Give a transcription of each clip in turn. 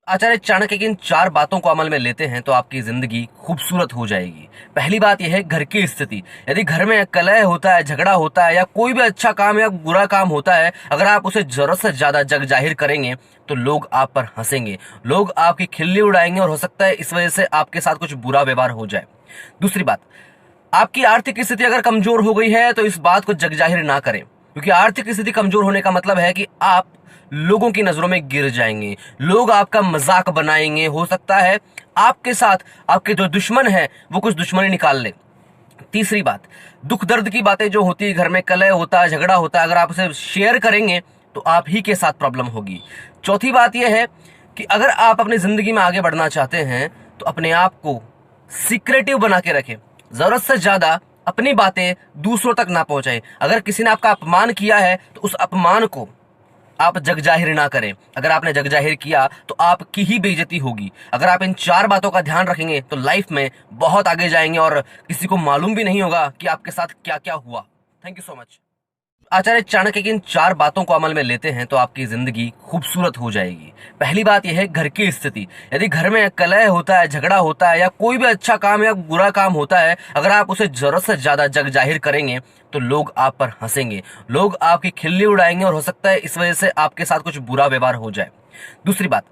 आचार्य चाणक्य की इन 4 बातों को अमल में लेते हैं तो आपकी जिंदगी खूबसूरत हो जाएगी। पहली बात यह है घर की स्थिति। यदि घर में कलह होता है, झगड़ा होता है या कोई भी अच्छा काम या बुरा काम होता है, अगर आप उसे जरूरत से ज्यादा जग जाहिर करेंगे तो लोग आप पर हंसेंगे, लोग आपकी खिल्ली उड़ाएंगे और हो सकता है इस वजह से आपके साथ कुछ बुरा व्यवहार हो जाए। दूसरी बात, आपकी आर्थिक स्थिति अगर कमजोर हो गई है तो इस बात को जग जाहिर ना करें, क्योंकि आर्थिक स्थिति कमजोर होने का मतलब है कि आप लोगों की नजरों में गिर जाएंगे, लोग आपका मजाक बनाएंगे, हो सकता है आपके साथ आपके जो दुश्मन है वो कुछ दुश्मनी निकाल ले। तीसरी बात, दुख दर्द की बातें जो होती है, घर में कलह होता है, झगड़ा होता है, अगर आप उसे शेयर करेंगे तो आप ही के साथ प्रॉब्लम होगी। चौथी बात यह है कि अगर आप अपनी जिंदगी में आगे बढ़ना चाहते हैं तो अपने आप को सीक्रेटिव बना के रखें, जरूरत से ज्यादा अपनी बातें दूसरों तक ना पहुंचाएं। अगर किसी ने आपका अपमान किया है तो उस अपमान को आप जग जाहिर ना करें। अगर आपने जग जाहिर किया तो आपकी ही बेइज्जती होगी। अगर आप इन 4 बातों का ध्यान रखेंगे तो लाइफ में बहुत आगे जाएंगे और किसी को मालूम भी नहीं होगा कि आपके साथ क्या क्या हुआ। Thank you so much. Acharya Chanakya की इन 4 बातों को अमल में लेते हैं तो आपकी जिंदगी खूबसूरत हो जाएगी। पहली बात यह है घर की स्थिति। यदि घर में कलह होता है, झगड़ा होता है या कोई भी अच्छा काम या बुरा काम होता है, अगर आप उसे जरूरत से ज्यादा जग जाहिर करेंगे तो लोग आप पर हंसेंगे, लोग आपकी खिल्ली उड़ाएंगे और हो सकता है इस वजह से आपके साथ कुछ बुरा व्यवहार हो जाए। दूसरी बात,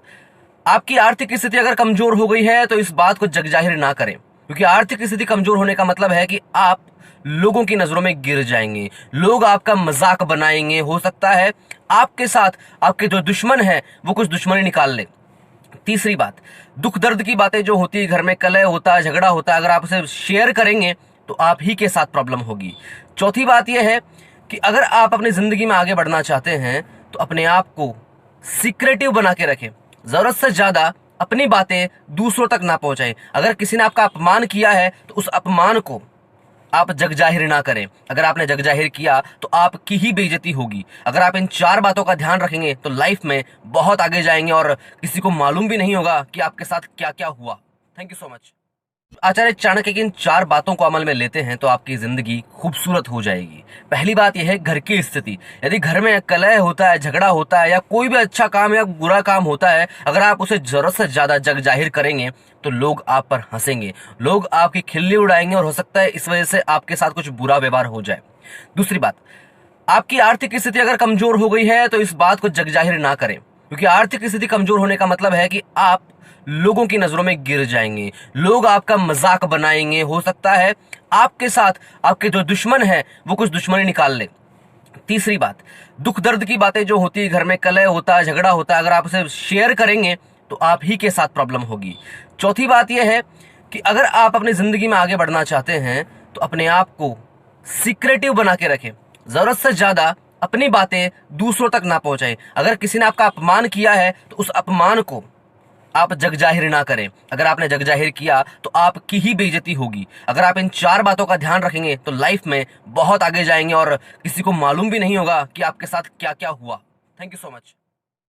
आपकी आर्थिक स्थिति अगर कमजोर हो गई है तो इस बात को जग जाहिर ना करें, क्योंकि आर्थिक स्थिति कमजोर होने का मतलब है कि आप लोगों की नजरों में गिर जाएंगे, लोग आपका मजाक बनाएंगे, हो सकता है आपके साथ आपके जो दुश्मन है वो कुछ दुश्मनी निकाल ले। तीसरी बात, दुख दर्द की बातें जो होती है, घर में कलह होता है, झगड़ा होता है, अगर आप उसे शेयर करेंगे तो आप ही के साथ प्रॉब्लम होगी। चौथी बात यह है कि अगर आप अपनी जिंदगी में आगे बढ़ना चाहते हैं तो अपने आप को सीक्रेटिव बना के रखें, जरूरत से ज्यादा अपनी बातें दूसरों तक ना पहुंचाएं। अगर किसी ने आपका अपमान किया है तो उस अपमान को आप जग जाहिर ना करें। अगर आपने जग जाहिर किया तो आपकी ही बेइज्जती होगी। अगर आप इन 4 बातों का ध्यान रखेंगे तो लाइफ में बहुत आगे जाएंगे और किसी को मालूम भी नहीं होगा कि आपके साथ क्या क्या हुआ। Thank you so much. Acharya Chanakya की इन 4 बातों को अमल में लेते हैं तो आपकी जिंदगी खूबसूरत हो जाएगी। पहली बात यह है घर की स्थिति। यदि घर में कलह होता है, झगड़ा होता है या कोई भी अच्छा काम या बुरा काम होता है, अगर आप उसे जरूरत से ज्यादा जग जाहिर करेंगे तो लोग आप पर हंसेंगे, लोग आपकी खिल्ली उड़ाएंगे और हो सकता है इस वजह से आपके साथ कुछ बुरा व्यवहार हो जाए। दूसरी बात, आपकी आर्थिक स्थिति अगर कमजोर हो गई है तो इस बात को जग जाहिर ना करें, क्योंकि आर्थिक स्थिति कमजोर होने का मतलब है कि आप लोगों की नजरों में गिर जाएंगे, लोग आपका मजाक बनाएंगे, हो सकता है आपके साथ आपके जो दुश्मन है वो कुछ दुश्मनी निकाल ले। तीसरी बात, दुख दर्द की बातें जो होती है, घर में कलह होता है, झगड़ा होता है, अगर आप उसे शेयर करेंगे तो आप ही के साथ प्रॉब्लम होगी। चौथी बात यह है कि अगर आप अपनी जिंदगी में आगे बढ़ना चाहते हैं तो अपने आप को सीक्रेटिव बना के रखें, जरूरत से ज्यादा अपनी बातें दूसरों तक ना पहुंचाएं। अगर किसी ने आपका अपमान किया है तो उस अपमान को आप जग जाहिर ना करें। अगर आपने जग जाहिर किया तो आपकी ही बेइज्जती होगी। अगर आप इन 4 बातों का ध्यान रखेंगे तो लाइफ में बहुत आगे जाएंगे और किसी को मालूम भी नहीं होगा कि आपके साथ क्या क्या हुआ। Thank you so much.